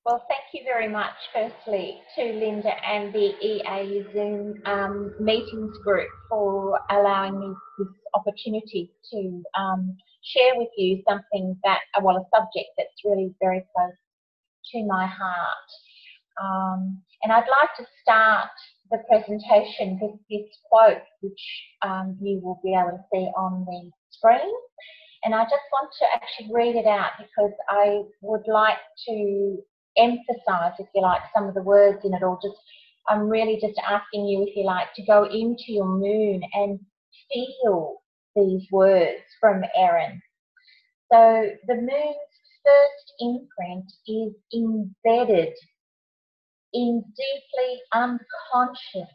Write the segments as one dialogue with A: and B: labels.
A: Well, thank you very much, firstly, to Linda and the EA Zoom meetings group for allowing me this opportunity to share with you something that, well, a subject that's really very close to my heart. And I'd like to start the presentation with this quote, which you will be able to see on the screen. And I just want to actually read it out because I would like to emphasize, if you like, some of the words in it, or just, I'm really just asking you, if you like, to go into your moon and feel these words from Erin. So the moon's first imprint is embedded in deeply unconscious,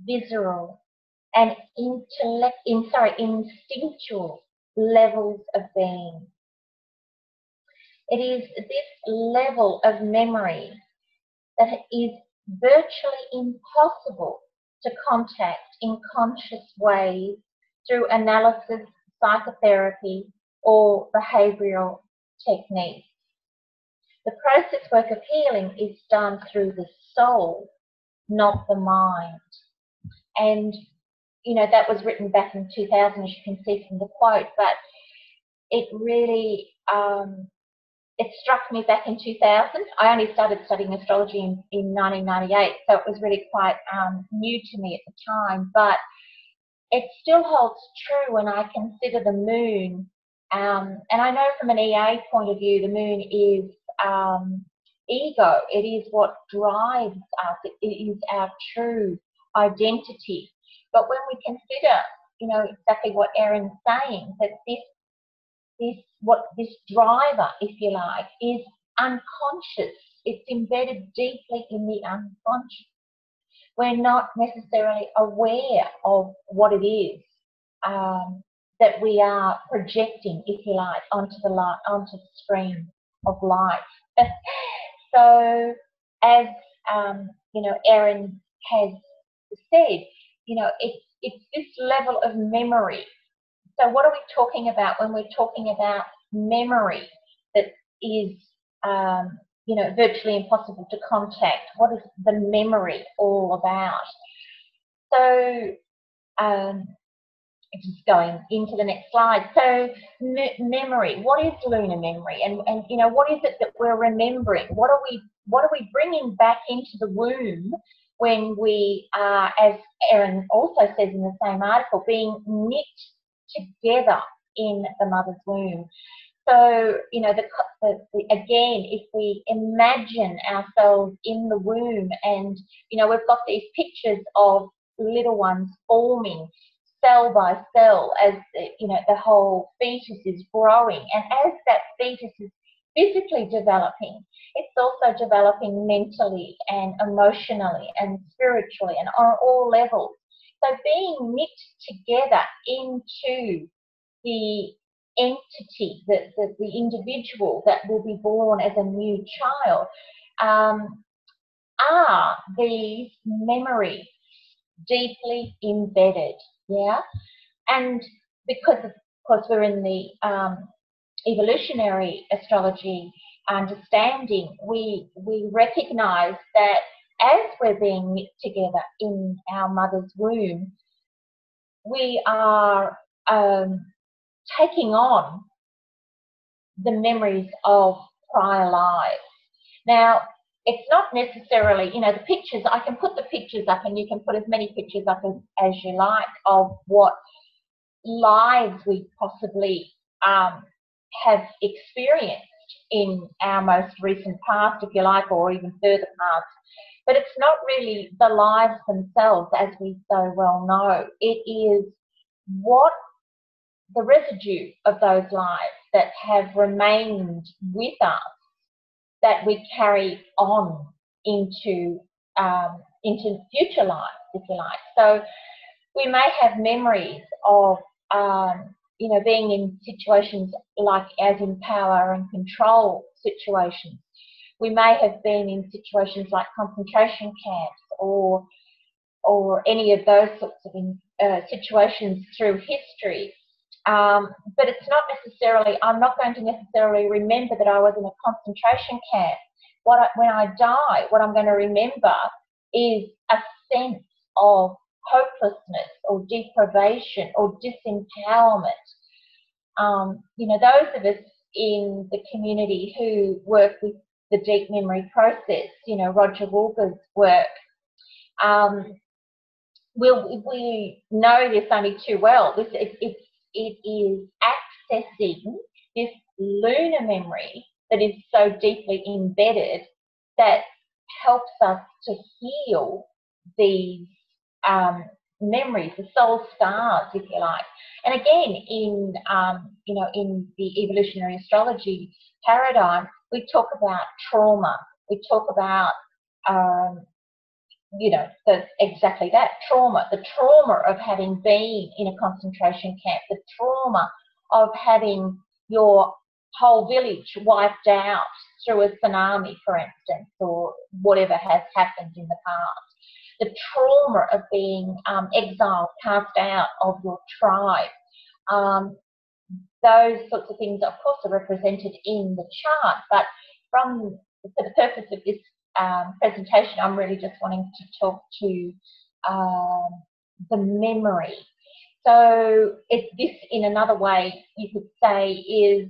A: visceral, and instinctual levels of being. It is this level of memory that is virtually impossible to contact in conscious ways through analysis, psychotherapy, or behavioural techniques. The process work of healing is done through the soul, not the mind. And, you know, that was written back in 2000, as you can see from the quote, but it really, it struck me back in 2000. I only started studying astrology in 1998, so it was really quite new to me at the time, but it still holds true when I consider the moon. And I know from an EA point of view, the moon is ego. It is what drives us. It is our true identity. But when we consider, you know, exactly what Erin's saying, that this driver, if you like, is unconscious. It's embedded deeply in the unconscious. We're not necessarily aware of what it is that we are projecting, if you like, onto the screen of life. So, as you know, Erin has said, you know, it's this level of memory. So what are we talking about when we're talking about memory that is, you know, virtually impossible to contact? What is the memory all about? So, just going into the next slide. So, memory. What is lunar memory? And you know, what is it that we're remembering? What are we bringing back into the womb when we are, as Erin also says in the same article, being knit together in the mother's womb? So, you know, again, if we imagine ourselves in the womb, and, you know, we've got these pictures of little ones forming cell by cell as, you know, the whole fetus is growing. And as that fetus is physically developing, it's also developing mentally and emotionally and spiritually and on all levels. So being knit together into the entity, the individual that will be born as a new child, are these memories deeply embedded, yeah? And because, of course, we're in the evolutionary astrology understanding, we recognise that as we're being knit together in our mother's womb, we are taking on the memories of prior lives. Now, it's not necessarily, you know, the pictures, I can put the pictures up, and you can put as many pictures up as you like of what lives we possibly have experienced in our most recent past, if you like, or even further past. But it's not really the lives themselves, as we so well know. It is what the residue of those lives that have remained with us that we carry on into future lives, if you like. So we may have memories of, you know, being in situations like as in power and control situations. We may have been in situations like concentration camps or any of those sorts of situations through history. But it's not necessarily, I'm not going to necessarily remember that I was in a concentration camp when I die, what I'm going to remember is a sense of hopelessness or deprivation or disempowerment. You know, those of us in the community who work with the deep memory process, you know, Roger Walker's work, we know this only too well. It is accessing this lunar memory that is so deeply embedded that helps us to heal these memories, the soul scars, if you like. And again, in you know, in the evolutionary astrology paradigm, we talk about trauma. We talk about you know, exactly that, trauma, the trauma of having been in a concentration camp, the trauma of having your whole village wiped out through a tsunami, for instance, or whatever has happened in the past, the trauma of being exiled, cast out of your tribe. Those sorts of things, of course, are represented in the chart, but for the purpose of this presentation, I'm really just wanting to talk to the memory. So this, in another way, you could say, is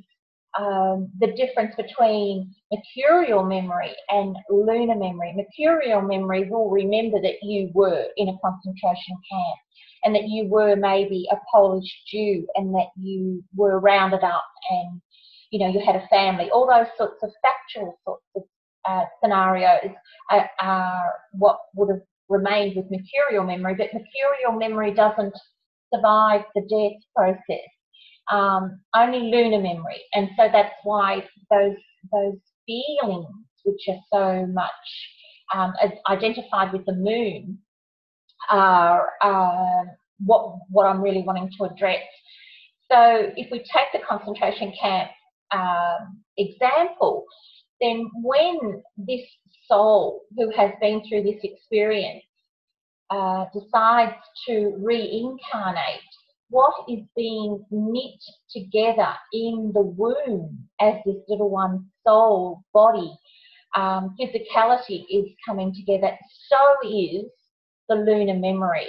A: the difference between mercurial memory and lunar memory. Mercurial memory will remember that you were in a concentration camp and that you were maybe a Polish Jew and that you were rounded up and, you know, you had a family. All those sorts of factual sorts of scenarios are what would have remained with mercurial memory, but mercurial memory doesn't survive the death process. Only lunar memory, and so that's why those feelings, which are so much identified with the moon, are what I'm really wanting to address. So if we take the concentration camp example, then when this soul who has been through this experience decides to reincarnate, what is being knit together in the womb as this little one soul body, physicality is coming together, so is the lunar memory.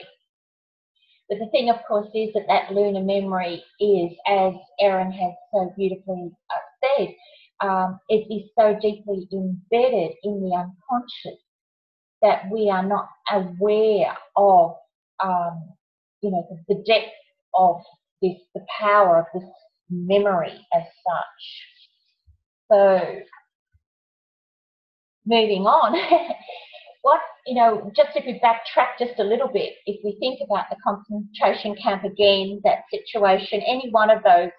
A: But the thing, of course, is that lunar memory is, as Erin has so beautifully said, it is so deeply embedded in the unconscious that we are not aware of, you know, the depth of this, the power of this memory as such. So, moving on, you know, just if we backtrack just a little bit, if we think about the concentration camp again, that situation, any one of our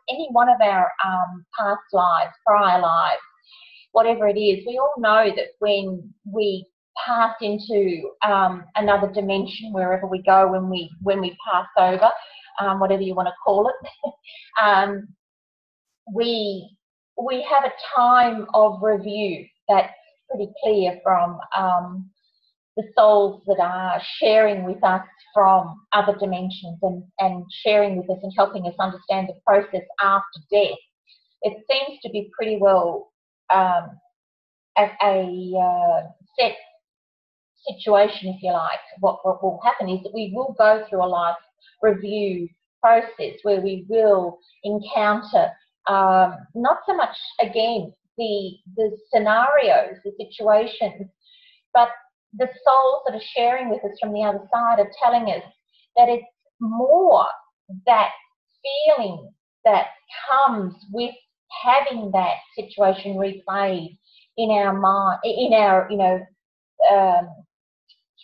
A: past lives, prior lives, whatever it is, we all know that when we pass into another dimension, wherever we go, when we pass over, whatever you want to call it, we have a time of review that's pretty clear from the souls that are sharing with us from other dimensions and sharing with us and helping us understand the process after death. It seems to be pretty well a set situation, if you like. What will happen is that we will go through a life review process where we will encounter not so much, again, the scenarios, the situations, but the souls that are sharing with us from the other side are telling us that it's more that feeling that comes with having that situation replayed in our mind, in our, you know,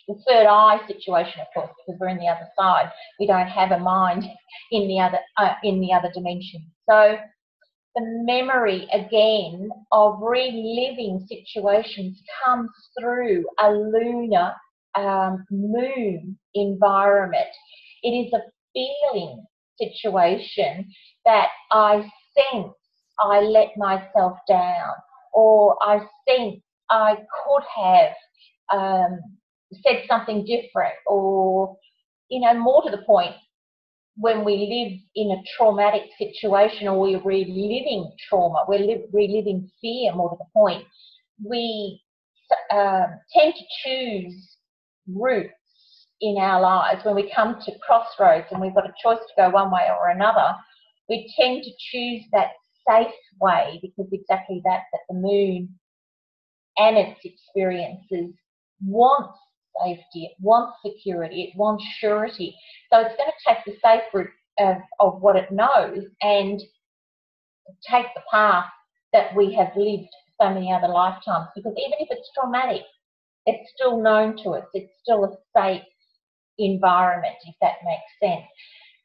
A: the third eye situation, of course, because we're in the other side. We don't have a mind in the other dimension. So the memory, again, of reliving situations comes through a lunar moon environment. It is a feeling situation that I sense I let myself down, or I sense I could have said something different, or, you know, more to the point, when we live in a traumatic situation or we're reliving trauma, we're reliving fear, more to the point, we tend to choose routes in our lives when we come to crossroads and we've got a choice to go one way or another. We tend to choose that safe way because exactly that the moon and its experiences wants safety, it wants security, it wants surety. So it's going to take the safe route of what it knows and take the path that we have lived so many other lifetimes, because even if it's traumatic, it's still known to us. It's still a safe environment, if that makes sense.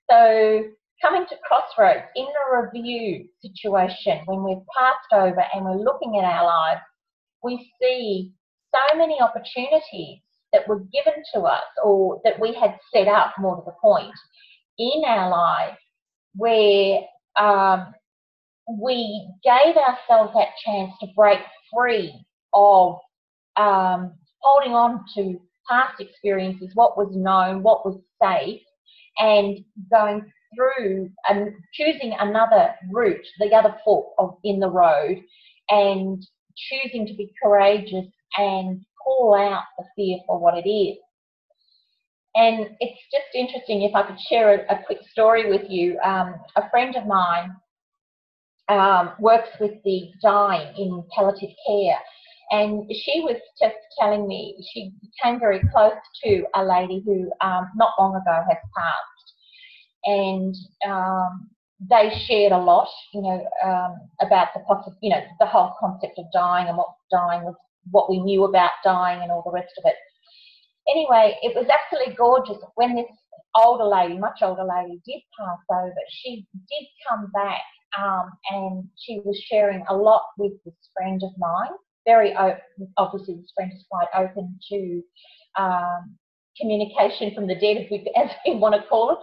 A: So coming to crossroads, in a review situation, when we've passed over and we're looking at our lives, we see so many opportunities that were given to us or that we had set up, more to the point, in our lives where we gave ourselves that chance to break free of holding on to past experiences, what was known, what was safe, and going through and choosing another route, the other fork in the road, and choosing to be courageous and call out the fear for what it is. And it's just interesting, if I could share a quick story with you. A friend of mine works with the dying in palliative care, and she was just telling me she came very close to a lady who not long ago has passed, and they shared a lot, about the whole concept of dying and what dying was, what we knew about dying and all the rest of it. Anyway, it was absolutely gorgeous when this older lady, much older lady, did pass over. She did come back, and she was sharing a lot with this friend of mine. Very open, obviously this friend is quite open to communication from the dead, as we want to call it.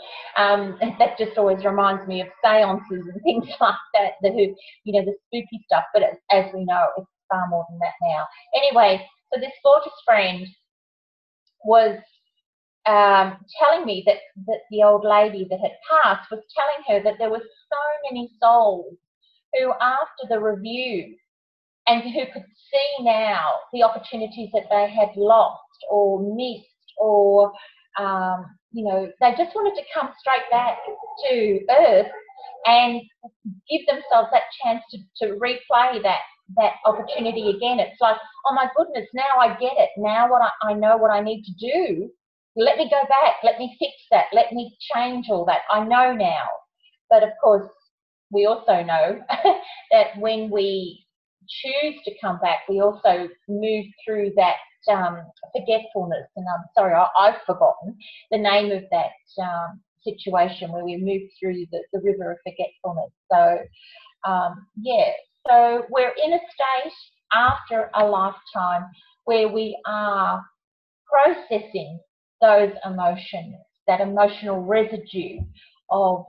A: That just always reminds me of seances and things like that, the spooky stuff, but as we know, it's far more than that now. Anyway, so this gorgeous friend was telling me that the old lady that had passed was telling her that there were so many souls who, after the review, and who could see now the opportunities that they had lost or missed, or they just wanted to come straight back to Earth and give themselves that chance to replay that opportunity again. It's like, oh my goodness, now I get it. Now I know what I need to do. Let me go back. Let me fix that. Let me change all that. I know now. But of course, we also know that when we choose to come back, we also move through that forgetfulness. And I'm sorry, I've forgotten the name of that situation where we move through the river of forgetfulness. So, yeah. So we're in a state after a lifetime where we are processing those emotions, that emotional residue of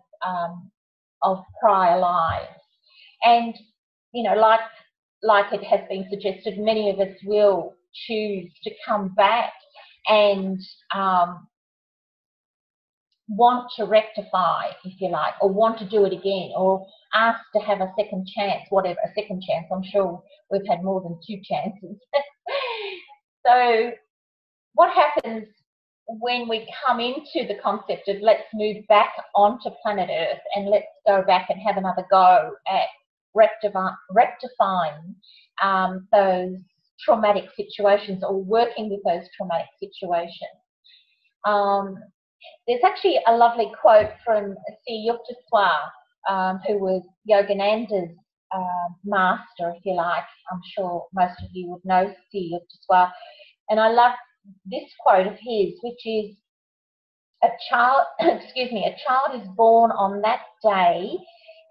A: prior lives. And, like it has been suggested, many of us will choose to come back and want to rectify, if you like, or want to do it again, or ask to have a second chance, whatever, a second chance. I'm sure we've had more than two chances. So what happens when we come into the concept of let's move back onto planet Earth and let's go back and have another go at rectifying those traumatic situations, or working with those traumatic situations? There's actually a lovely quote from Sri Yukteswar, who was Yogananda's master, if you like. I'm sure most of you would know Sri Yukteswar. And I love this quote of his, which is, a child is born on that day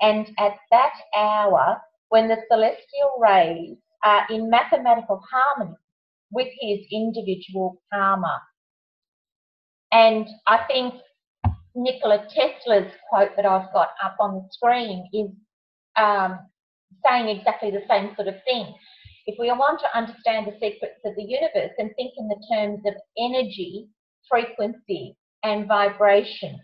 A: and at that hour when the celestial rays are in mathematical harmony with his individual karma. And I think Nikola Tesla's quote that I've got up on the screen is saying exactly the same sort of thing. If we want to understand the secrets of the universe, then think in the terms of energy, frequency, and vibration.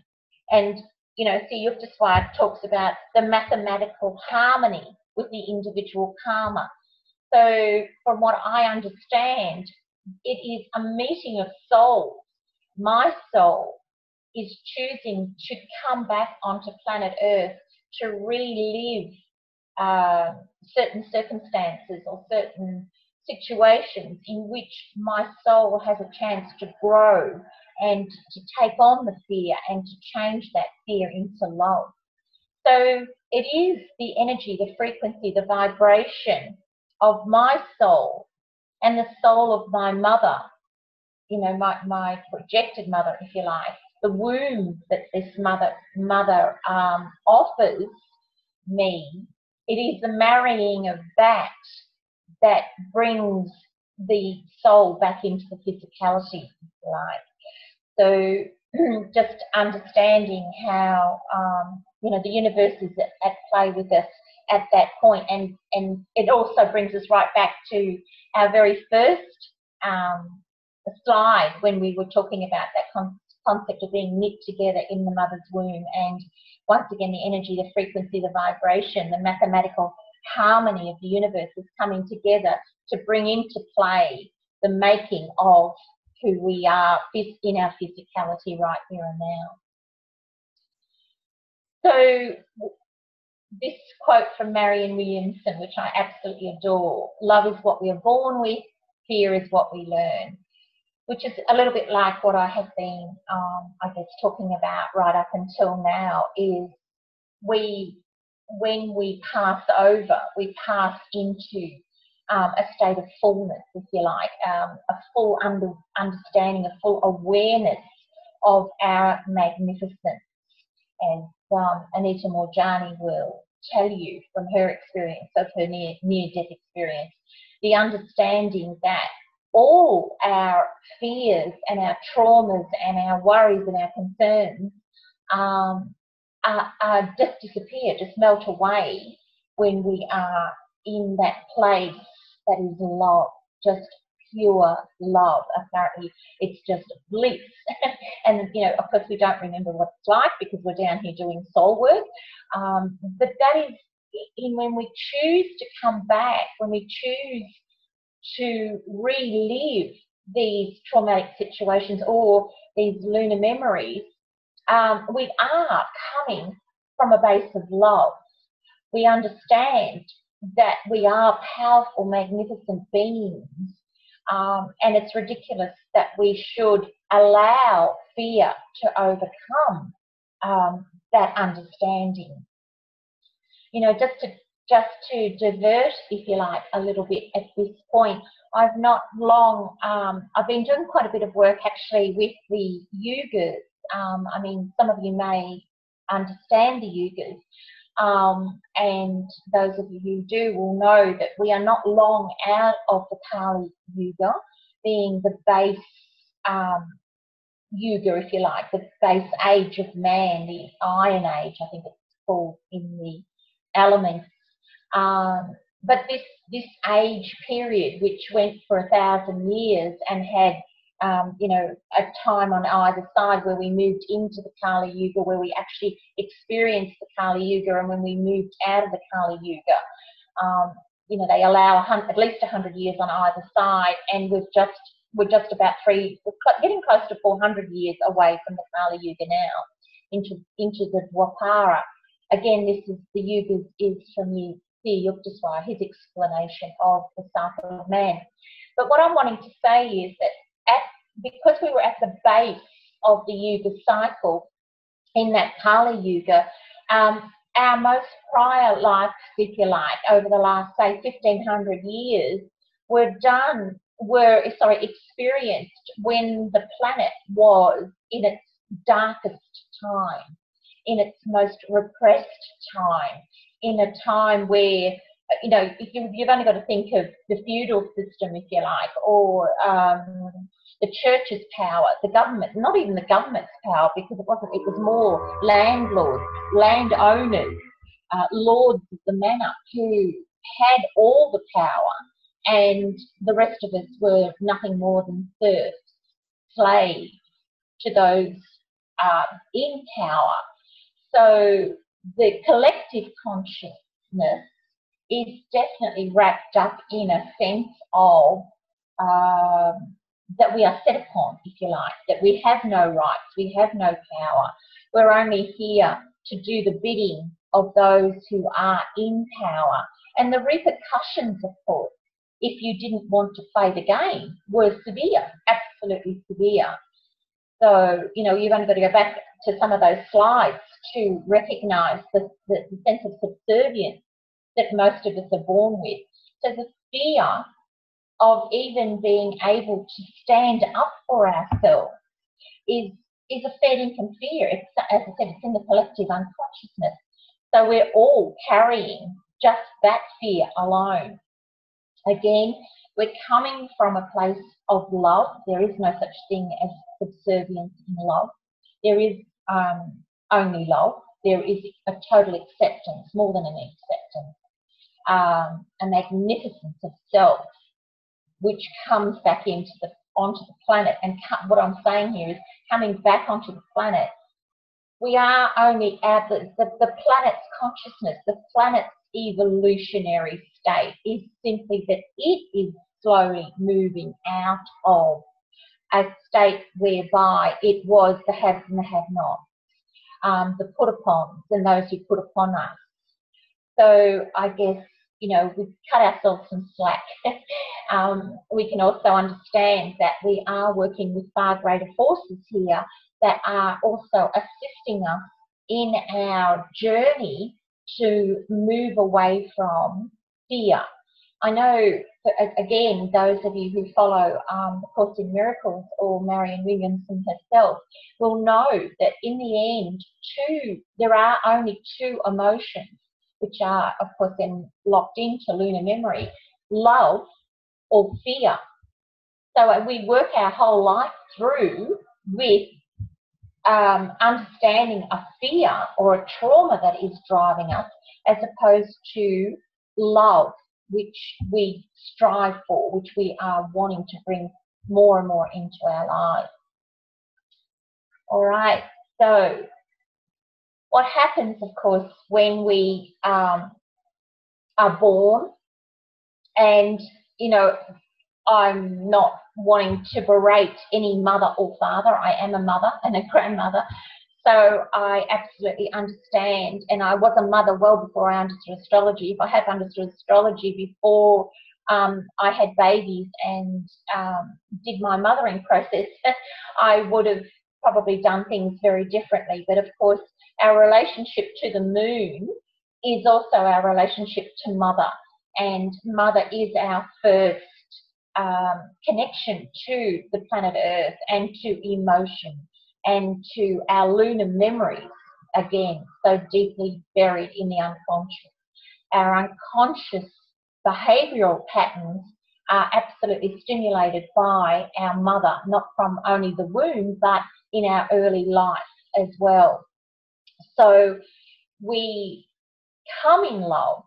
A: And, Sri Yukteswar talks about the mathematical harmony with the individual karma. So from what I understand, it is a meeting of souls. My soul is choosing to come back onto planet Earth to relive certain circumstances or certain situations in which my soul has a chance to grow and to take on the fear and to change that fear into love. So it is the energy, the frequency, the vibration of my soul and the soul of my mother, you know, my projected mother, if you like, the womb that this mother offers me. It is the marrying of that brings the soul back into the physicality, if you like. So just understanding how, you know, the universe is at play with us at that point. And it also brings us right back to our very first slide when we were talking about that concept of being knit together in the mother's womb. And once again, the energy, the frequency, the vibration, the mathematical harmony of the universe is coming together to bring into play the making of who we are in our physicality right here and now. So this quote from Marianne Williamson, which I absolutely adore: love is what we are born with, fear is what we learn, which is a little bit like what I have been, I guess, talking about right up until now, is when we pass over, we pass into a state of fullness, if you like, a full understanding, a full awareness of our magnificence. As Anita Morjani will tell you from her experience of her near-death experience, the understanding that all our fears and our traumas and our worries and our concerns just disappear, just melt away when we are in that place that is love, just pure love. Apparently, it's just bliss. And, you know, of course, we don't remember what it's like because we're down here doing soul work. But that is when we choose to come back, when we choose to relive these traumatic situations or these lunar memories, we are coming from a base of love. We understand that we are powerful, magnificent beings, and it's ridiculous that we should allow fear to overcome that understanding. You know, just to divert, if you like, a little bit at this point, I've not long, I've been doing quite a bit of work actually with the yugas. I mean, some of you may understand the yugas. And those of you who do will know that we are not long out of the Kali Yuga, being the base Yuga, if you like, the base age of man, the Iron Age, I think it's called in the elements. But this age period, which went for 1,000 years and had you know, a time on either side where we moved into the Kali Yuga, where we actually experienced the Kali Yuga, and when we moved out of the Kali Yuga, you know, they allow at least 100 years on either side, and we're just about getting close to 400 years away from the Kali Yuga now, into the Dwapara. Again, this is the Yugas is from the Yukteswar, his explanation of the cycle of man. But what I'm wanting to say is that because we were at the base of the Yuga cycle in that Kali Yuga, our most prior lives, if you like, over the last, say, 1,500 years, were experienced when the planet was in its darkest time, in its most repressed time, in a time where, you know, you've only got to think of the feudal system, if you like, or the church's power, the government, not even the government's power, because it was more landlords, landowners, lords of the manor who had all the power, and the rest of us were nothing more than serfs, slaves to those in power. So the collective consciousness is definitely wrapped up in a sense of that we are set upon, if you like, that we have no rights, we have no power. We're only here to do the bidding of those who are in power. And the repercussions, of course, if you didn't want to play the game, were severe, absolutely severe. So, you know, you've only got to go back to some of those slides to recognise the sense of subservience that most of us are born with. So the fear of even being able to stand up for ourselves is a fair income fear. It's, as I said, it's in the collective unconsciousness. So we're all carrying just that fear alone. Again, we're coming from a place of love. There is no such thing as subservience in love. There is only love. There is a total acceptance, more than an acceptance, a magnificence of self, which comes back onto the planet. And what I'm saying here is coming back onto the planet. We are only at the planet's consciousness, the planet's evolutionary state is simply that it is slowly moving out of a state whereby it was the haves and the have-nots, the put-upons and those who put upon us. So I guess, you know, we cut ourselves some slack. We can also understand that we are working with far greater forces here that are also assisting us in our journey to move away from fear. I know, again, those of you who follow the Course in Miracles or Marianne Williamson herself will know that in the end, there are only two emotions, which are, of course, then locked into lunar memory: love or fear. So we work our whole life through with understanding a fear or a trauma that is driving us, as opposed to love, which we strive for, which we are wanting to bring more and more into our lives. All right, so what happens, of course, when we are born, and, you know, I'm not wanting to berate any mother or father. I am a mother and a grandmother, so I absolutely understand. And I was a mother well before I understood astrology. If I had understood astrology before I had babies and did my mothering process, I would have probably done things very differently. But of course, our relationship to the moon is also our relationship to mother, and mother is our first connection to the planet Earth and to emotion and to our lunar memories, again, so deeply buried in the unconscious. Our unconscious behavioural patterns are absolutely stimulated by our mother, not from only the womb, but in our early life as well. So we come in love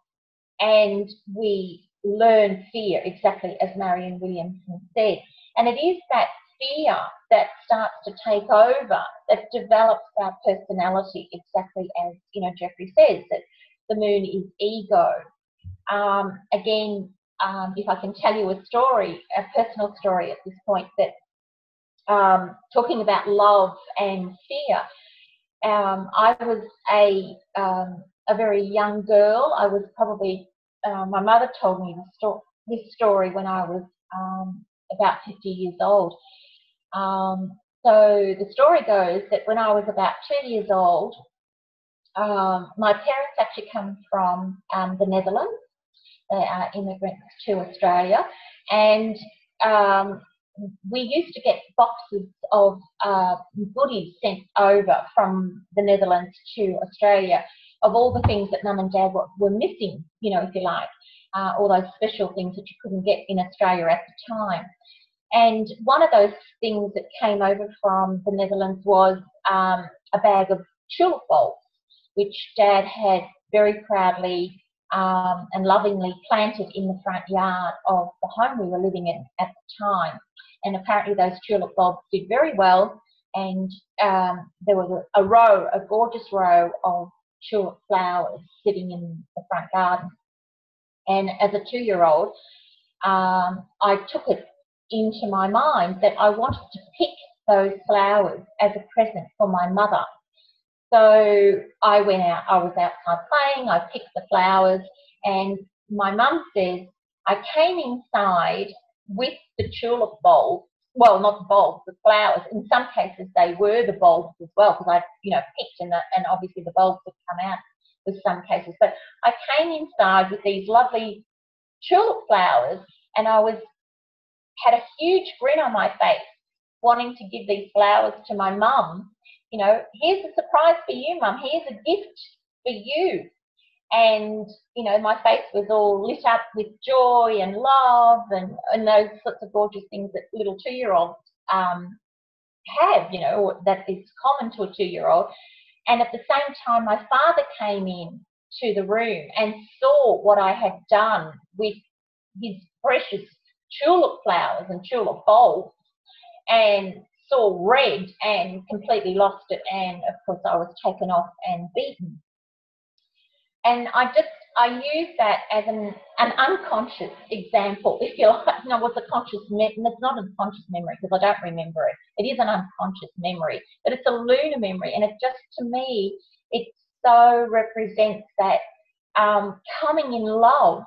A: and we learn fear, exactly as Marianne Williamson said. And it is that fear that starts to take over, that develops our personality, exactly as, you know, Jeffrey says, that the moon is ego. Again, if I can tell you a story, a personal story at this point, that talking about love and fear, I was a very young girl. I was probably, my mother told me this story when I was about 50 years old. So the story goes that when I was about 2 years old, my parents actually come from the Netherlands. They are immigrants to Australia, and we used to get boxes of goodies sent over from the Netherlands to Australia of all the things that Mum and Dad were missing, you know, if you like, all those special things that you couldn't get in Australia at the time. And one of those things that came over from the Netherlands was a bag of tulip bulbs, which Dad had very proudly and lovingly planted in the front yard of the home we were living in at the time. And apparently those tulip bulbs did very well, and there was a gorgeous row of tulip flowers sitting in the front garden. And as a 2-year-old, I took it into my mind that I wanted to pick those flowers as a present for my mother. So I went out, I was outside playing, I picked the flowers, and my mum says, I came inside with the tulip bulbs, well, not the bulbs, the flowers. In some cases, they were the bulbs as well, because I, picked, and obviously the bulbs would come out with some cases. But I came inside with these lovely tulip flowers, and I had a huge grin on my face, wanting to give these flowers to my mum. Here's a surprise for you, Mum. Here's a gift for you. And, my face was all lit up with joy and love and those sorts of gorgeous things that little 2-year-olds have, that is common to a 2-year-old. And at the same time, my father came in to the room and saw what I had done with his precious tulip flowers and tulip bulbs, and saw red and completely lost it, and of course I was taken off and beaten. And I use that as an unconscious example, if you like. What's a conscious memory? It's not a conscious memory because I don't remember it. It is an unconscious memory, but it's a lunar memory, and it just, to me, it so represents that coming in love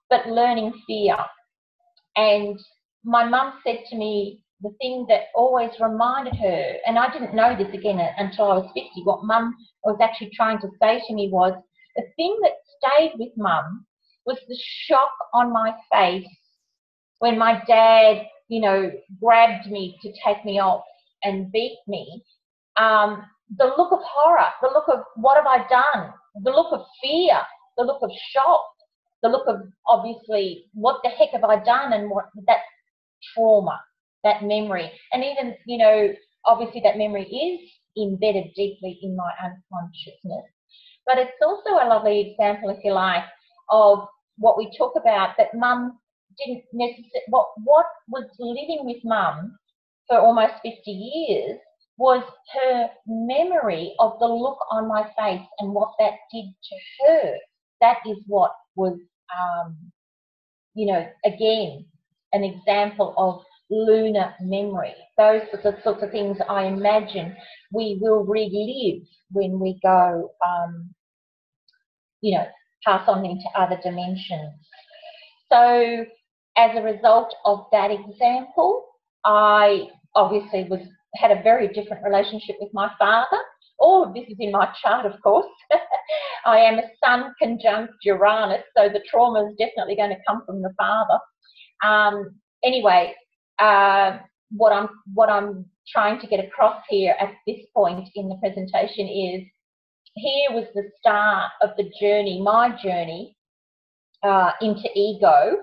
A: but learning fear. And my mum said to me, the thing that always reminded her, and I didn't know this again until I was 50, what Mum was actually trying to say to me was, the thing that stayed with Mum was the shock on my face when my dad, grabbed me to take me off and beat me. The look of horror, the look of what have I done, the look of fear, the look of shock, the look of, obviously, what the heck have I done, and what that trauma, that memory. And even, obviously that memory is embedded deeply in my unconsciousness. But it's also a lovely example, if you like, of what we talk about, that Mum didn't necessarily, what was living with Mum for almost 50 years was her memory of the look on my face and what that did to her. That is what was, again, an example of lunar memory. Those are the sorts of things I imagine we will relive when we go, pass on into other dimensions. So as a result of that example, I obviously had a very different relationship with my father. All of this is in my chart, of course. I am a Sun conjunct Uranus, so the trauma is definitely going to come from the father. Anyway, what I'm trying to get across here at this point in the presentation is, here was the start of the journey, my journey into ego,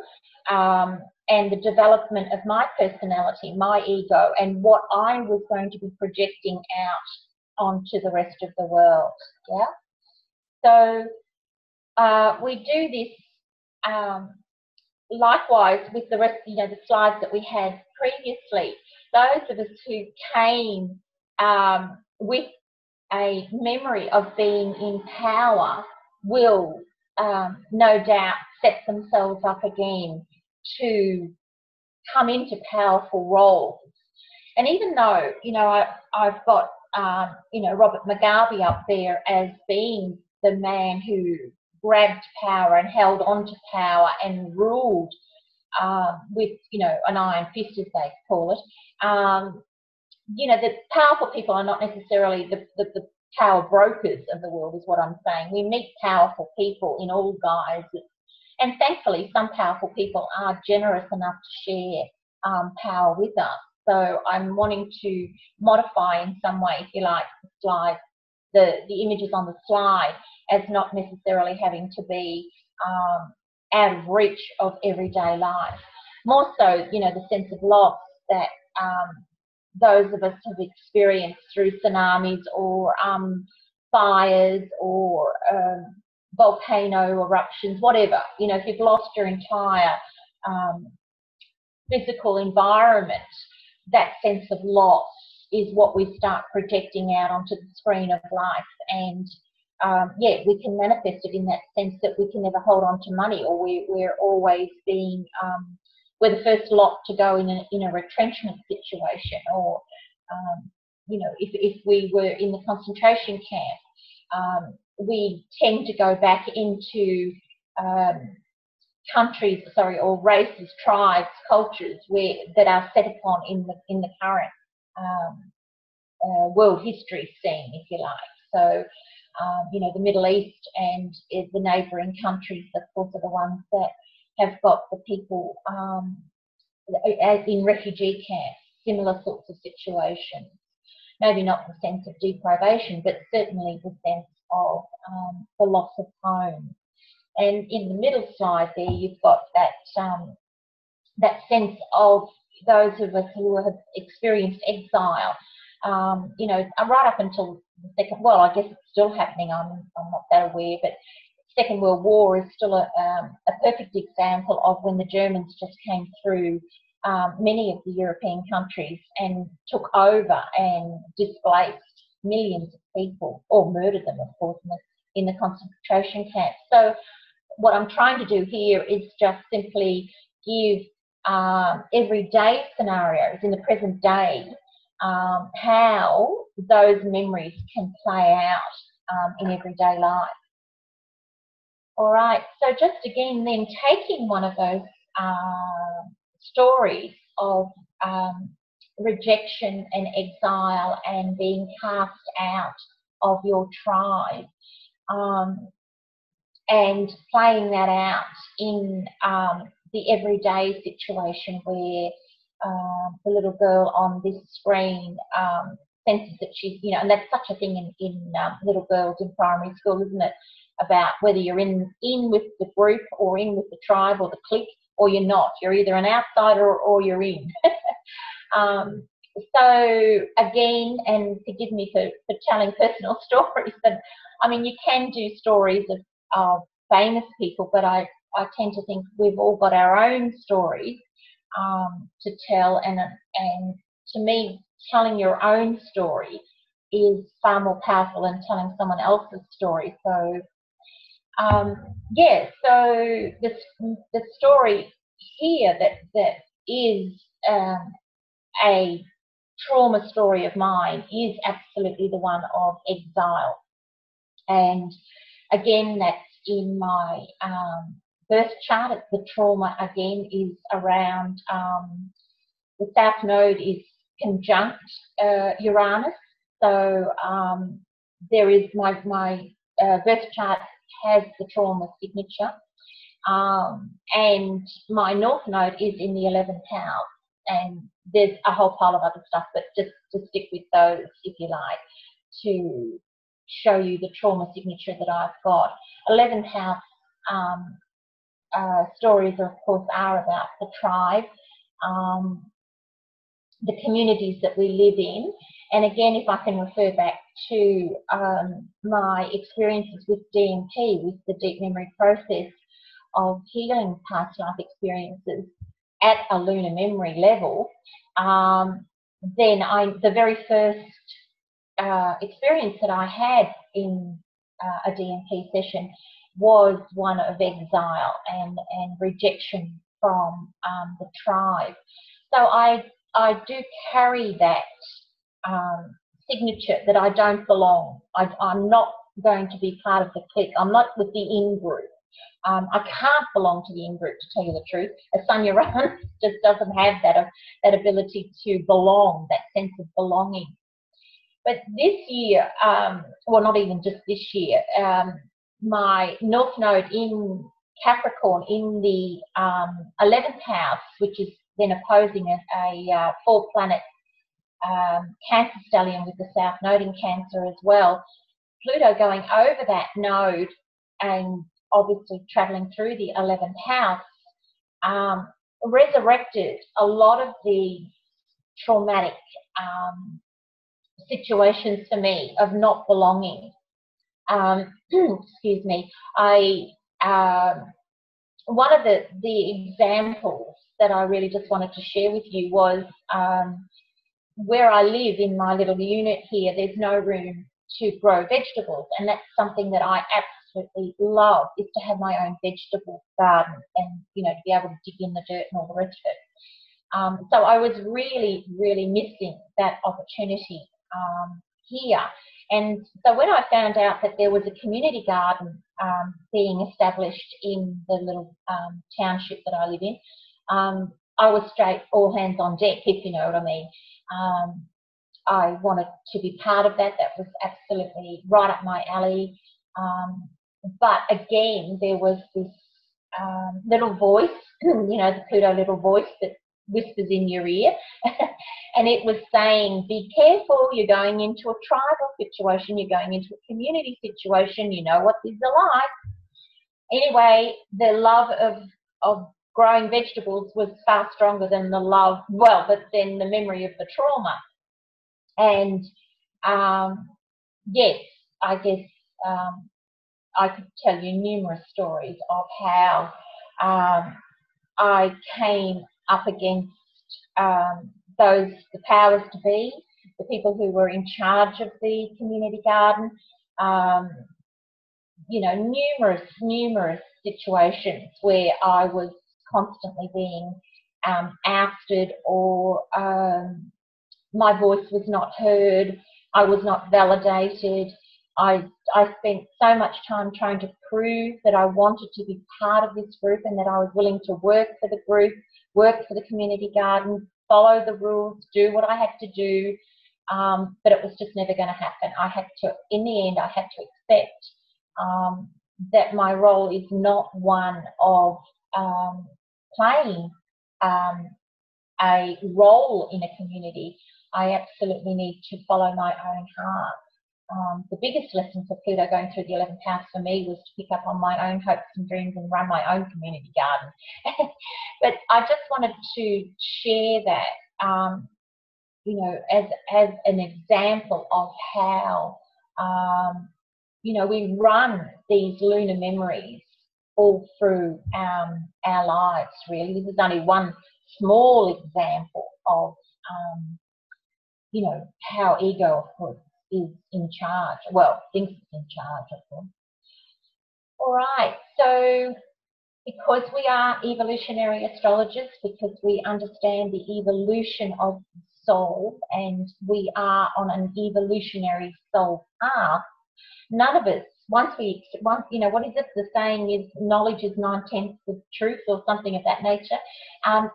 A: and the development of my personality, my ego, and what I was going to be projecting out onto the rest of the world. Yeah. So we do this likewise with the rest, the slides that we had previously. Those of us who came with a memory of being in power will no doubt set themselves up again to come into powerful roles. And even though, I've got, Robert Mugabe up there as being the man who grabbed power and held on to power and ruled with, an iron fist, as they call it. The powerful people are not necessarily the power brokers of the world, is what I'm saying. We meet powerful people in all guises. And thankfully, some powerful people are generous enough to share power with us. So I'm wanting to modify in some way, if you like, the slide, the images on the slide, as not necessarily having to be out of reach of everyday life. More so, the sense of loss that those of us have experienced through tsunamis or fires or volcano eruptions, whatever. If you've lost your entire physical environment, that sense of loss is what we start projecting out onto the screen of life. And yeah, we can manifest it in that sense that we can never hold on to money, or we're always being, we're the first lot to go in a retrenchment situation, or, you know, if we were in the concentration camp, we tend to go back into countries, sorry, or races, tribes, cultures that are set upon in the current world history scene, if you like. So, you know, the Middle East and the neighbouring countries, of course, are the ones that have got the people as in refugee camps, similar sorts of situations. Maybe not the sense of deprivation, but certainly the sense of the loss of home. And in the middle slide there, you've got that sense of those of us who have experienced exile. You know, right up until the second, well, I guess it's still happening. I'm not that aware, but Second World War is still a perfect example of when the Germans just came through many of the European countries and took over and displaced millions of people, or murdered them, of course, in the concentration camps. So what I'm trying to do here is just simply give everyday scenarios in the present day, how those memories can play out in everyday life. All right, so just again then taking one of those stories of rejection and exile and being cast out of your tribe, and playing that out in the everyday situation where the little girl on this screen senses that she's, you know, and that's such a thing in little girls in primary school, isn't it? About whether you're in with the group or in with the tribe or the clique, or you're not. You're either an outsider or you're in. So again, and forgive me for telling personal stories, but I mean, you can do stories of famous people, but I tend to think we've all got our own stories to tell, and to me, telling your own story is far more powerful than telling someone else's story. So yeah, so the story here that is a trauma story of mine is absolutely the one of exile. And again, that's in my birth chart. The trauma again is around the South Node is conjunct Uranus. So there is my birth chart has the trauma signature, and my North Node is in the 11th house, and there's a whole pile of other stuff, but just to stick with those, if you like, to show you the trauma signature that I've got. 11th house stories, of course, are about the tribe, the communities that we live in. And again, if I can refer back to my experiences with DMP, with the deep memory process of healing past life experiences at a lunar memory level, then the very first experience that I had in a DMP session was one of exile and rejection from the tribe. So I do carry that signature that I don't belong. I'm not going to be part of the clique. I'm not with the in-group. I can't belong to the in-group, to tell you the truth. A Sun Uranus just doesn't have that ability to belong, that sense of belonging. But this year, well, not even just this year, my North Node in Capricorn in the 11th house, which is then opposing a 4-planet Cancer stellium with the South Node in Cancer as well. Pluto going over that node and obviously travelling through the 11th house resurrected a lot of the traumatic situations for me of not belonging. Excuse me. One of the examples that I really just wanted to share with you was where I live in my little unit here. There's no room to grow vegetables, and that's something that I absolutely love, is to have my own vegetable garden and, you know, to be able to dig in the dirt and all the rest of it. So I was really, really missing that opportunity here. And so when I found out that there was a community garden being established in the little township that I live in, I was straight all hands on deck, if you know what I mean. I wanted to be part of that. That was absolutely right up my alley. But again, there was this little voice, you know, the Pluto little voice that whispers in your ear. And it was saying, be careful, you're going into a tribal situation, you're going into a community situation, you know what these are like. Anyway, the love of growing vegetables was far stronger than the love, well, but then the memory of the trauma. And yes, I guess I could tell you numerous stories of how I came up against the powers to be, the people who were in charge of the community garden, you know, numerous situations where I was constantly being ousted, or my voice was not heard, I was not validated. I spent so much time trying to prove that I wanted to be part of this group and that I was willing to work for the group, work for the community garden, follow the rules, do what I had to do, but it was just never going to happen. I had to, in the end, I had to accept that my role is not one of playing a role in a community. I absolutely need to follow my own heart. The biggest lesson for Pluto going through the 11th house for me was to pick up on my own hopes and dreams and run my own community garden. But I just wanted to share that, you know, as an example of how, you know, we run these lunar memories all through our lives, really. This is only one small example of, you know, how ego, of course, is in charge. Well, thinks it's in charge, of course. All right, so because we are evolutionary astrologers, because we understand the evolution of the soul, and we are on an evolutionary soul path, none of us, you know, what is it? The saying is, knowledge is 9/10 of truth, or something of that nature.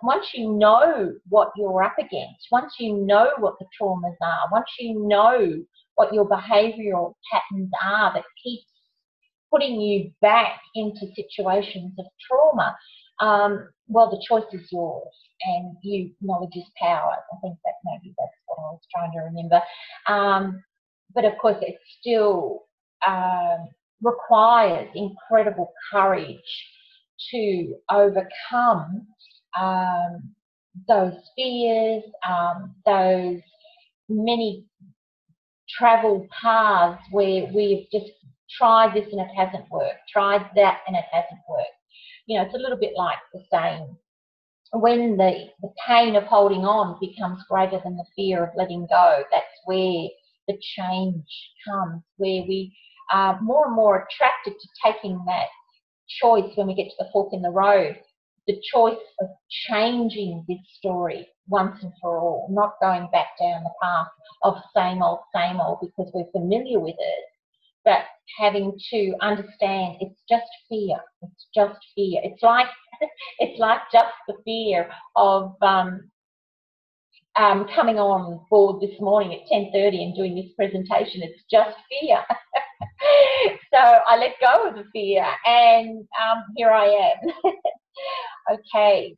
A: Once you know what you're up against, once you know what the traumas are, once you know what your behavioural patterns are that keeps putting you back into situations of trauma, well, the choice is yours, and knowledge is power. I think maybe that's what I was trying to remember. But of course, it still requires incredible courage to overcome those fears, those many travel paths where we've just tried this and it hasn't worked, tried that and it hasn't worked. You know, it's a little bit like the saying, when the pain of holding on becomes greater than the fear of letting go, that's where the change comes, where we are more and more attracted to taking that choice when we get to the fork in the road, the choice of changing this story once and for all, not going back down the path of same old, because we're familiar with it, but having to understand it's just fear. It's just fear. It's like just the fear of coming on board this morning at 10:30 and doing this presentation. It's just fear. So I let go of the fear, and here I am. Okay,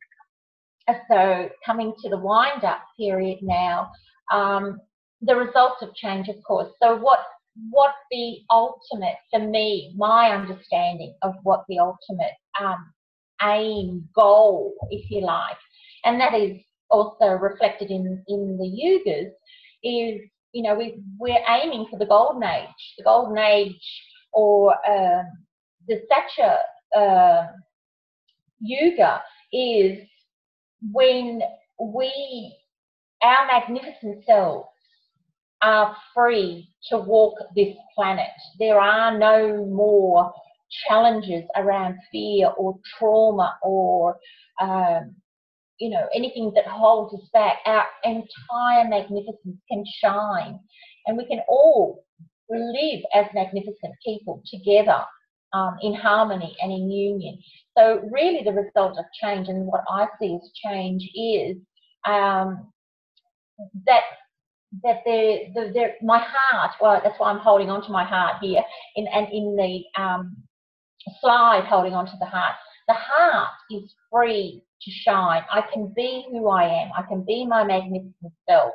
A: so coming to the wind-up period now, the results of change, of course. So what the ultimate, for me, my understanding of what the ultimate aim, goal, if you like, and that is also reflected in the yugas, is, you know, we're aiming for the golden age, or the Sacha yuga is when our magnificent selves are free to walk this planet. There are no more challenges around fear or trauma or you know, anything that holds us back. Our entire magnificence can shine, and we can all live as magnificent people together in harmony and in union. So really the result of change, and what I see as change, is that my heart, well, that's why I'm holding on to my heart here, in the slide, holding on to the heart. The heart is free to shine. I can be who I am. I can be my magnificent self.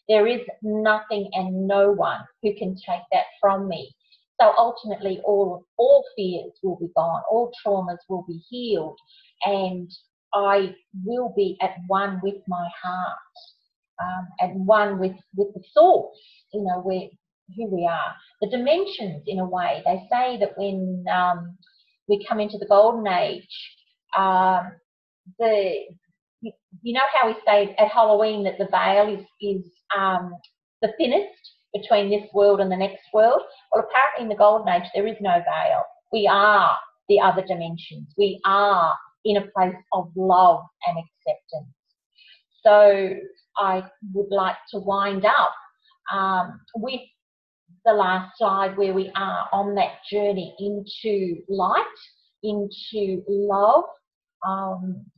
A: There is nothing and no one who can take that from me. So ultimately, all fears will be gone. All traumas will be healed, and I will be at one with my heart, and one with the source. You know, who we are. The dimensions, in a way, they say that when we come into the golden age, you know how we say at Halloween that the veil is the thinnest between this world and the next world? Well, apparently in the golden age there is no veil. We are the other dimensions. We are in a place of love and acceptance. So I would like to wind up with the last slide, where we are on that journey into light, into love,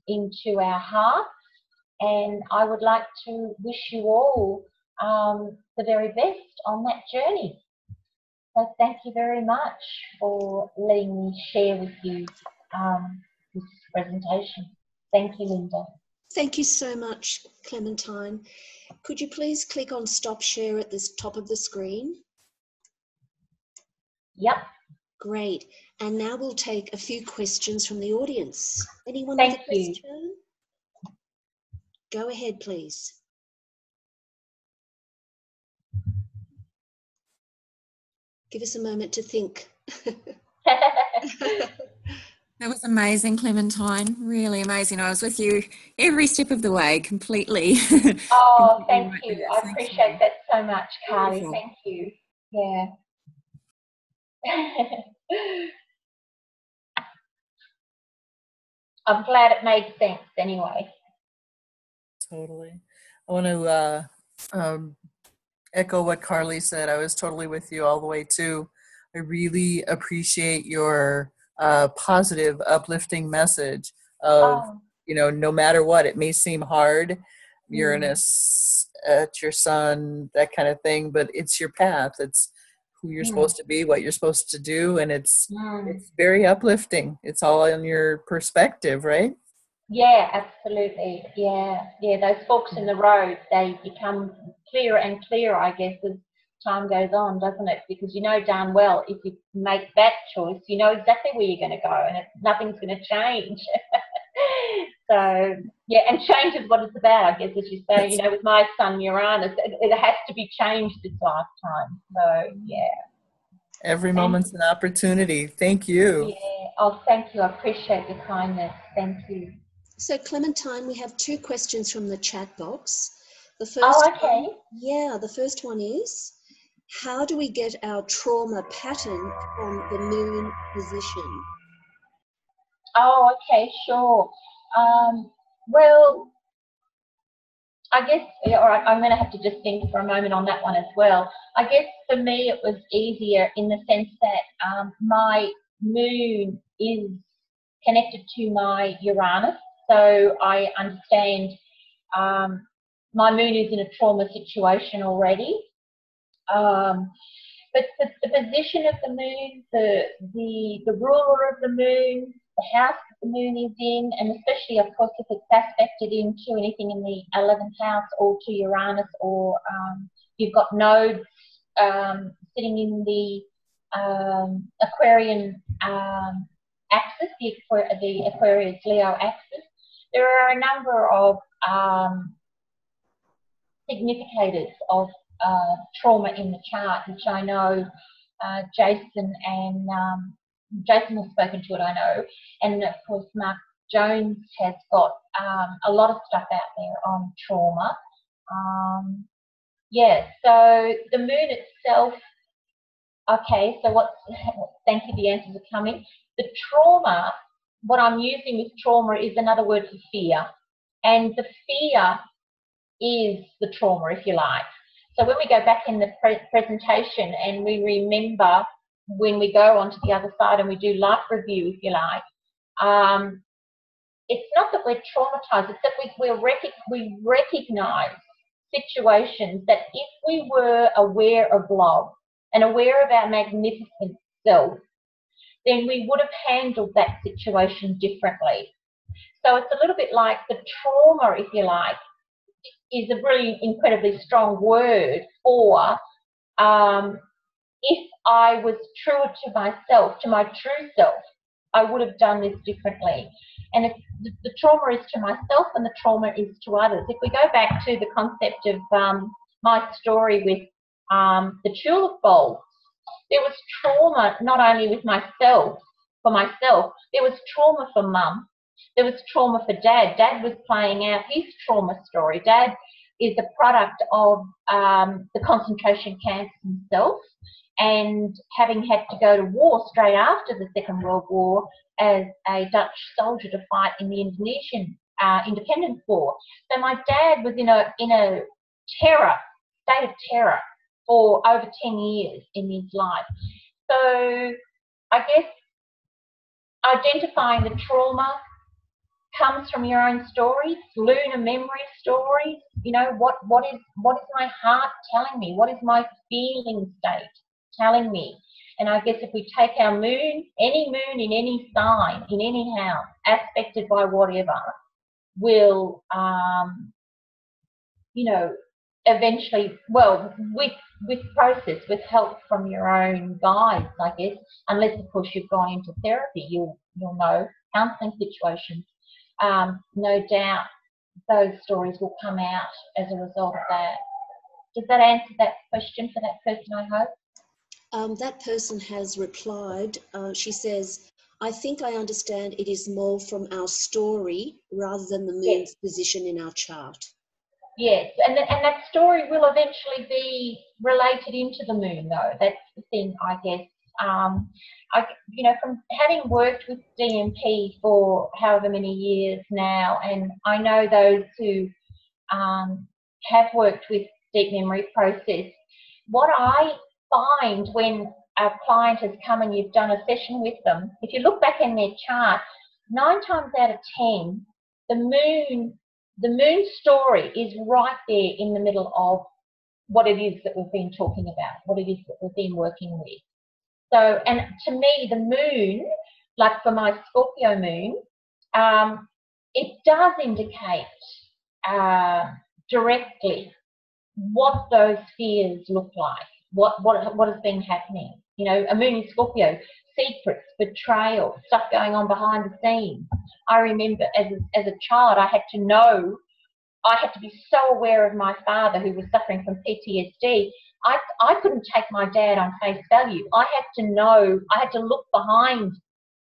A: into our heart. And I would like to wish you all the very best on that journey. So thank you very much for letting me share with you this presentation. Thank you, Linda.
B: Thank you so much, Clementine. Could you please click on stop share at the top of the screen?
A: Yep.
B: Great. And now we'll take a few questions from the audience. Anyone
A: Thank
B: with a
A: you.
B: question? Go ahead, please. Give us a moment to think.
C: That was amazing, Clementine. Really amazing. I was with you every step of the way, completely.
A: Oh, thank you. I appreciate that so much, Carly.
C: Beautiful.
A: Thank you. Yeah. I'm glad it made sense anyway.
D: Totally. I want to echo what Carly said. I was totally with you all the way too. I really appreciate your positive, uplifting message of, you know, no matter what, it may seem hard, Uranus at your sun, that kind of thing, but it's your path. It's who you're supposed to be, what you're supposed to do, and it's very uplifting. It's all in your perspective, right?
A: Yeah, absolutely. Yeah, yeah. Those forks in the road, they become clearer and clearer, I guess, as time goes on, doesn't it? Because you know darn well, if you make that choice, you know exactly where you're going to go, and nothing's going to change. So, yeah, and change is what it's about, I guess, as you say. You know, with my son Uranus, it has to be changed this lifetime. So, yeah.
D: Every moment's an opportunity. Thank you.
A: Yeah. Oh, thank you. I appreciate your kindness. Thank you.
B: So, Clementine, we have two questions from the chat box. The first the first one is, how do we get our trauma pattern from the moon position?
A: Oh, okay, sure. Well, I guess, all right, I'm going to have to just think for a moment on that one as well. I guess for me it was easier in the sense that my moon is connected to my Uranus, so I understand my moon is in a trauma situation already. But the position of the moon, the ruler of the moon, the house that the moon is in, and especially, of course, if it's aspected into anything in the 11th house or to Uranus, or you've got nodes sitting in the Aquarian axis, the Aquarius Leo axis, there are a number of significators of trauma in the chart, which I know Jason has spoken to it, I know, and of course Mark Jones has got a lot of stuff out there on trauma. Yeah, so the moon itself, okay, so thank you, the answers are coming. The trauma, what I'm using with trauma is another word for fear. And the fear is the trauma, if you like. So when we go back in the presentation and we remember when we go onto the other side and we do life review, if you like, it's not that we're traumatized, it's that we recognize situations that if we were aware of love and aware of our magnificent self, then we would have handled that situation differently. So it's a little bit like the trauma, if you like, is a really incredibly strong word for if I was truer to myself, to my true self, I would have done this differently. And the trauma is to myself and the trauma is to others. If we go back to the concept of my story with the tulip bulbs, there was trauma not only with myself, for myself, there was trauma for mum. There was trauma for dad. Dad was playing out his trauma story. Dad is a product of the concentration camps himself, and having had to go to war straight after the Second World War as a Dutch soldier to fight in the Indonesian independence war. So my dad was in a state of terror for over 10 years in his life. So I guess identifying the trauma comes from your own stories, lunar memory stories. You know, what is my heart telling me? What is my feeling state telling me? And I guess if we take our moon, any moon in any sign, in any house, aspected by whatever, will, you know, eventually, well, with process, with help from your own guides, I guess, unless of course you've gone into therapy, you'll know counselling situations. No doubt those stories will come out as a result of that. Does that answer that question for that person, I hope?
B: That person has replied. She says, I think I understand it is more from our story rather than the moon's position in our chart.
A: Yes, and that story will eventually be related into the moon, though. That's the thing, I guess. You know, from having worked with DMP for however many years now, and I know those who have worked with deep memory process, what I find when a client has come and you've done a session with them, if you look back in their chart, 9 times out of 10, the moon story is right there in the middle of what it is that we've been talking about, what it is that we've been working with. So, and to me, the moon, like for my Scorpio moon, it does indicate directly what those fears look like, what has been happening. You know, a moon in Scorpio, secrets, betrayal, stuff going on behind the scenes. I remember as a child, I had to be so aware of my father who was suffering from PTSD. I couldn't take my dad on face value. I had to look behind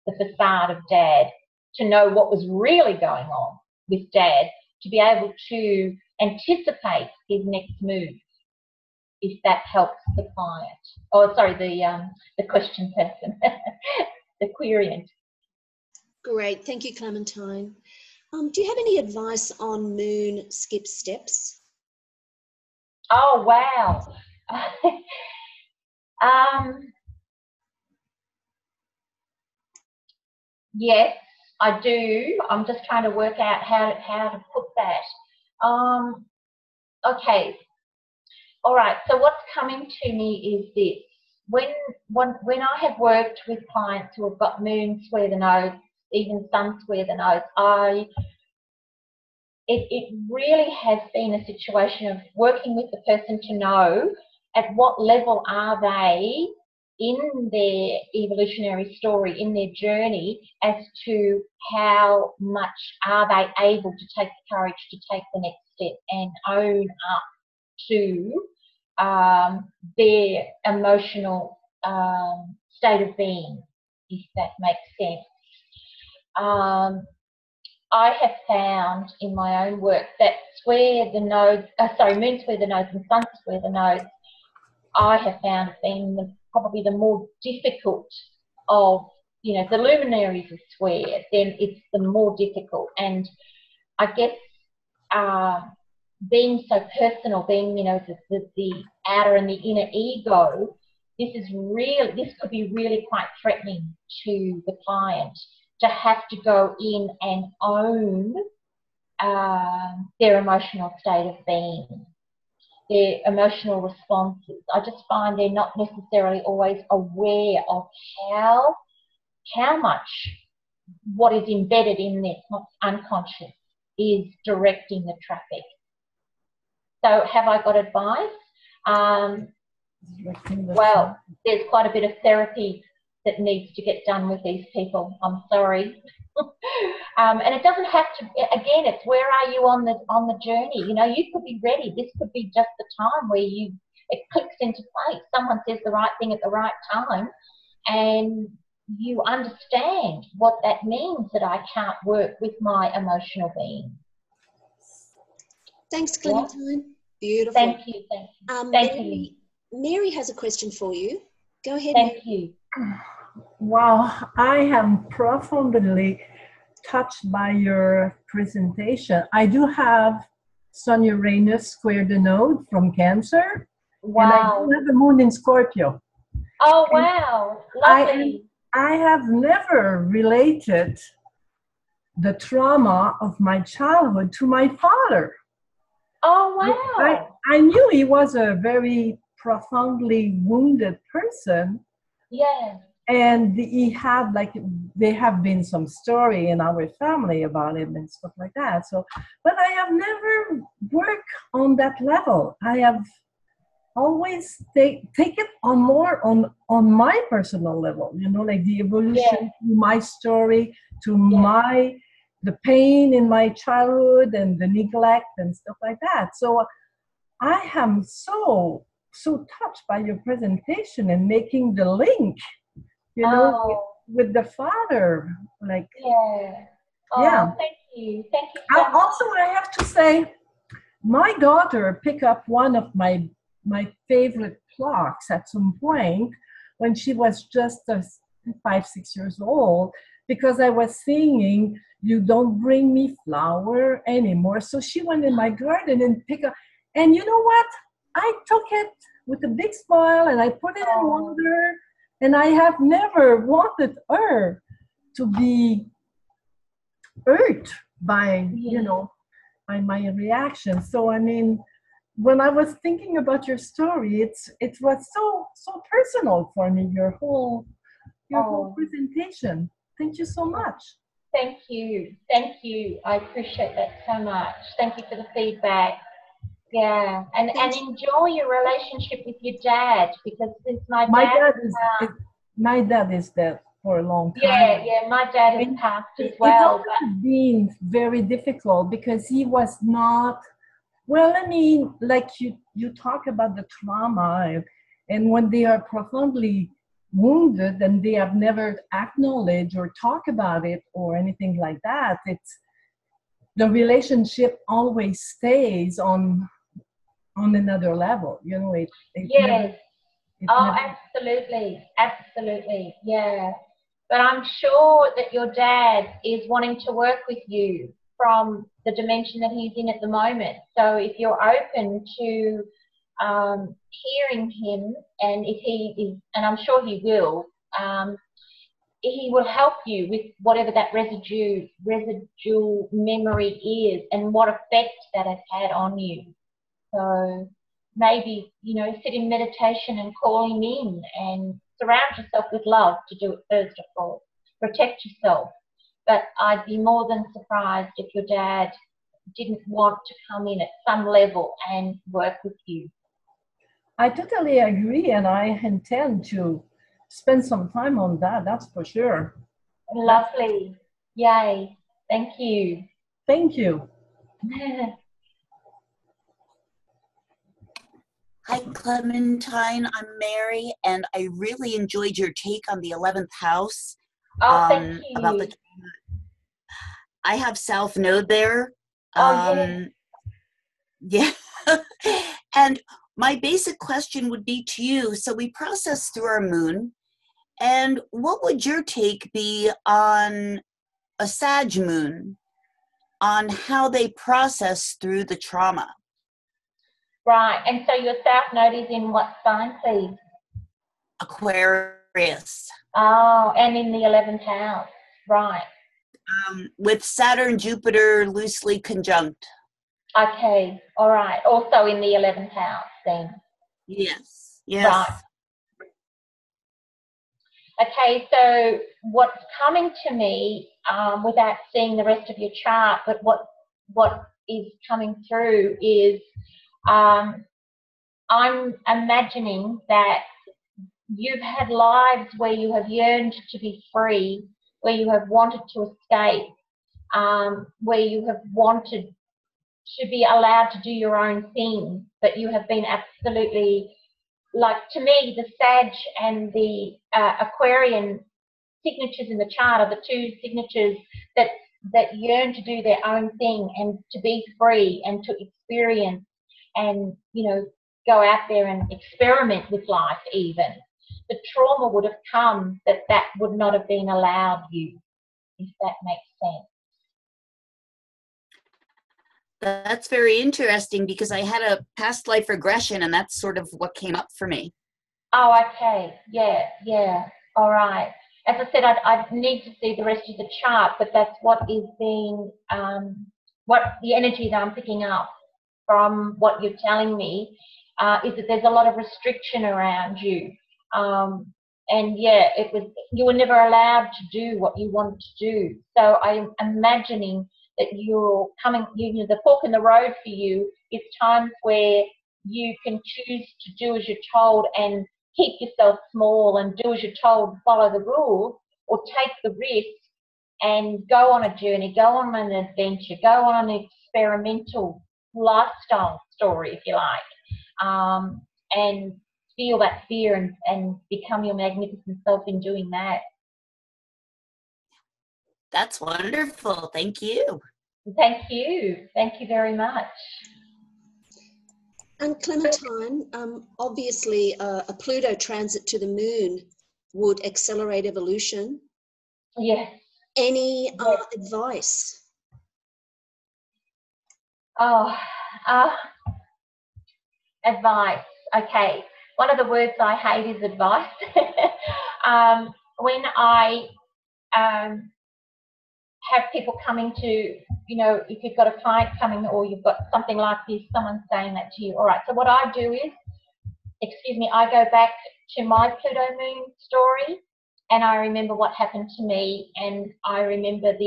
A: the facade of dad to know what was really going on with dad, to be able to anticipate his next move, if that helps the client. Oh, sorry, the question person, the queriant.
B: Great, thank you, Clementine. Do you have any advice on moon skip steps?
A: Oh, wow. Yes, I do. I'm just trying to work out how to put that. Okay. All right. So what's coming to me is this. When I have worked with clients who have got moon square the nose, even sun square the nose, it really has been a situation of working with the person to know at what level are they in their evolutionary story, in their journey, as to how much are they able to take the courage to take the next step and own up to their emotional state of being, if that makes sense. I have found in my own work that moon square the nodes and sun square the nodes, I have found being probably the more difficult of, the luminaries are square, then it's the more difficult. And I guess being so personal, being, the outer and the inner ego, this could be really quite threatening to the client to have to go in and own their emotional state of being, their emotional responses. I just find they're not necessarily always aware of how much what is embedded in their unconscious is directing the traffic. So have I got advice? Well, there's quite a bit of therapy that needs to get done with these people. I'm sorry. And it doesn't have to, again, it's where are you on the journey? You could be ready. This could be just the time where it clicks into place. Someone says the right thing at the right time, and you understand what that means, that I can't work with my emotional being.
B: Thanks, Clementine. Yeah. Beautiful.
A: Thank you. Thank you.
B: Mary has a question for you. Go ahead,
A: Thank
B: Mary.
A: you.
E: Wow, I am profoundly touched by your presentation. I do have Sun Uranus square the node from Cancer.
A: Wow.
E: And I do have the moon in Scorpio.
A: Oh, wow. Lovely.
E: I have never related the trauma of my childhood to my father.
A: Oh, wow.
E: I knew he was a very profoundly wounded person.
A: Yeah.
E: And he had, there have been some story in our family about him and stuff like that. So, but I have never worked on that level. I have always take it on more on my personal level, like the evolution to my story, to the pain in my childhood and the neglect and stuff like that. So I am so touched by your presentation and making the link, with the father,
A: Thank you. So much.
E: Also, I have to say, my daughter picked up one of my favorite clocks at some point when she was just 5-6 years old, because I was singing "You Don't Bring Me Flower Anymore." So she went in my garden and picked up, and you know what? I took it with a big smile and I put it in water, and I have never wanted her to be hurt by, by my reaction. So, I mean, when I was thinking about your story, it was so personal for me, your whole presentation. Thank you so much.
A: Thank you. I appreciate that so much. Thank you for the feedback. Yeah, and enjoy your relationship with your dad, because since my
E: dad is dead for a long time.
A: Yeah, my dad has passed as well.
E: It's been very difficult because he was not. Well, I mean, like you talk about the trauma, and when they are profoundly wounded and they have never acknowledged or talk about it or anything like that, it's the relationship always stays on another level.
A: Absolutely, yeah. But I'm sure that your dad is wanting to work with you from the dimension that he's in at the moment. So if you're open to hearing him, and if he is, and I'm sure he will help you with whatever that residual memory is and what effect that has had on you. So maybe, sit in meditation and call him in, and surround yourself with love to do it first, of course. Protect yourself. But I'd be more than surprised if your dad didn't want to come in at some level and work with you.
E: I totally agree, and I intend to spend some time on that, that's for sure.
A: Lovely. Yay. Thank you.
E: Thank you.
F: Hi, Clementine. I'm Mary, and I really enjoyed your take on the 11th house.
A: Thank you.
F: About the I have South Node there.
A: Oh,
F: yeah. And my basic question would be to you, so we process through our moon, and what would your take be on a Sag moon, on how they process through the trauma?
A: right. And so your South Node is in what sign, please?
F: Aquarius.
A: Oh, and in the 11th house. Right.
F: With Saturn, Jupiter loosely conjunct.
A: Okay. All right. Also in the 11th house then.
F: Yes. Yes.
A: Right. Okay, so what's coming to me, without seeing the rest of your chart, but what is coming through is I'm imagining that you've had lives where you have yearned to be free, where you have wanted to escape, where you have wanted to be allowed to do your own thing, but you have been absolutely, like, to me, the Sag and the Aquarian signatures in the chart are the two signatures that yearn to do their own thing and to be free and to experience and, you know, go out there and experiment with life even. The trauma would have come that would not have been allowed you, if that makes sense.
F: That's very interesting because I had a past life regression and that's sort of what came up for me.
A: Oh, okay. Yeah. All right. As I said, I need to see the rest of the chart, but that's what is being, what the energy that I'm picking up from what you're telling me is that there's a lot of restriction around you. And yeah, you were never allowed to do what you wanted to do. So I'm imagining that you're coming, the fork in the road for you is times where you can choose to do as you're told and keep yourself small and do as you're told, follow the rules, or take the risk and go on a journey, go on an adventure, go on an experimental lifestyle story, if you like, and feel that fear and become your magnificent self in doing that.
F: That's wonderful. Thank you.
A: Thank you. Thank you very much.
B: And Clementine, obviously a Pluto transit to the moon would accelerate evolution.
A: Yes.
B: Any advice?
A: Advice. Okay. One of the words I hate is advice. When I have people coming to, if you've got a client coming or you've got something like this, someone saying that to you. All right, so what I do is, I go back to my Pluto moon story and I remember what happened to me, and I remember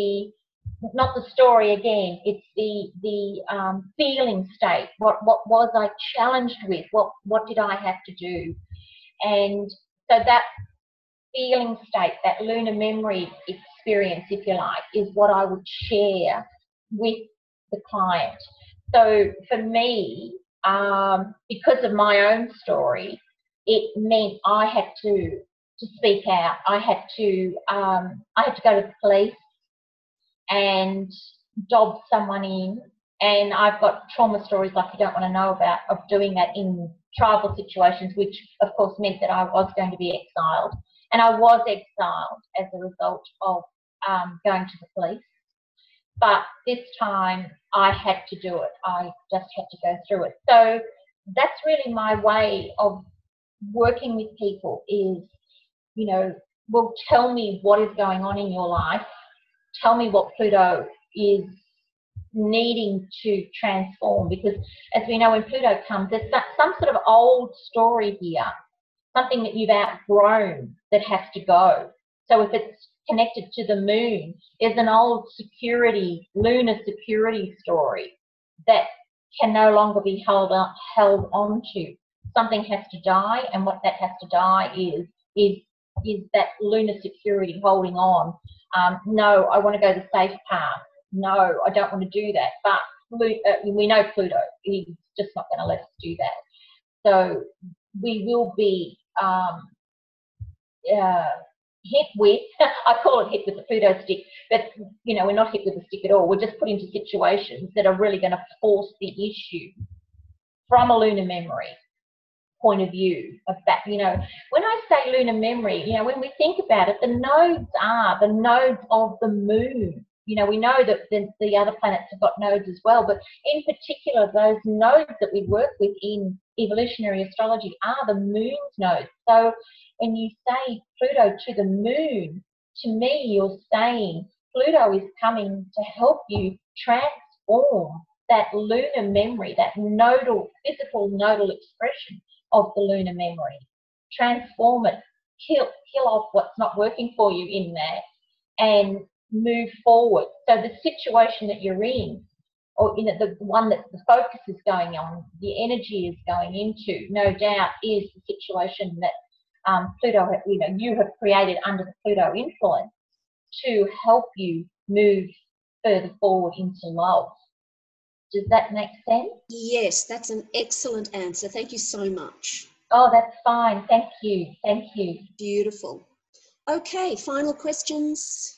A: not the story again, it's the feeling state. What was I challenged with? What did I have to do? And so that feeling state, that lunar memory experience, if you like, is what I would share with the client. So for me, because of my own story, it meant I had to speak out. I had to go to the police and dob someone in. And I've got trauma stories like you don't want to know about of doing that in tribal situations, which of course meant that I was going to be exiled. And I was exiled as a result of going to the police. But this time I had to do it. I just had to go through it. So that's really my way of working with people is, well, tell me what is going on in your life. Tell me what Pluto is needing to transform, because as we know, when Pluto comes, there's some sort of old story here, something that you've outgrown that has to go. So if it's connected to the moon, there's an old lunar security story that can no longer be held on to. Something has to die, and what that has to die is that lunar security holding on. No, I want to go the safe path. No, I don't want to do that. But we know Pluto, he's just not going to let us do that. So we will be hit with, I call it hit with the Pluto stick, but you know, we're not hit with a stick at all. We're just put into situations that are really going to force the issue from a lunar memory point of view of that. You know, when I say lunar memory, you know, when we think about it, the nodes are the nodes of the moon. You know, we know that the other planets have got nodes as well, but in particular, those nodes that we work with in evolutionary astrology are the moon's nodes. So when you say Pluto to the moon, to me, you're saying Pluto is coming to help you transform that lunar memory, that nodal, physical nodal expression of the lunar memory. Transform it, kill off what's not working for you in that, and move forward. So the situation that you're in, or you know, the one that the focus is going on, the energy is going into, no doubt, is the situation that Pluto, you know, you have created under the Pluto influence to help you move further forward into love. Does that make sense?
B: Yes, that's an excellent answer. Thank you so much.
A: Oh, that's fine. Thank you. Thank you.
B: Beautiful. Okay, final questions.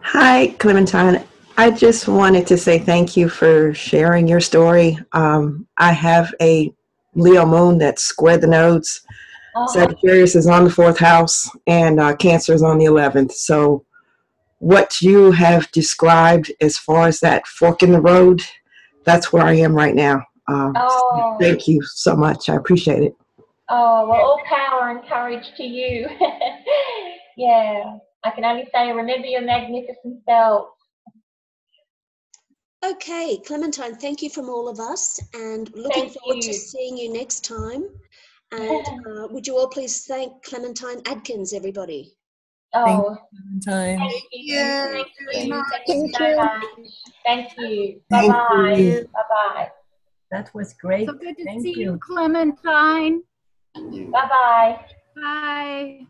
G: Hi, Clementine. I just wanted to say thank you for sharing your story. I have a Leo moon that's squared the nodes. Sagittarius is on the 4th house, and Cancer is on the 11th. So what you have described as far as that fork in the road, that's where I am right now. Thank you so much. I appreciate it.
A: Oh, well, all power and courage to you. Yeah, I can only say remember your magnificent self.
B: Okay, Clementine, thank you from all of us, and looking forward to seeing you next time. And would you all please thank Clementine Adkins, everybody?
A: Oh,
D: thank
A: you. Thank you.
F: Thank
A: so
F: you.
A: much. Thank you.
G: Thank
A: Bye-bye.
G: you.
A: Bye-bye.
E: That was great.
H: So good to
E: Thank
H: see
E: you,
H: you, Clementine.
A: Bye-bye.
H: Bye.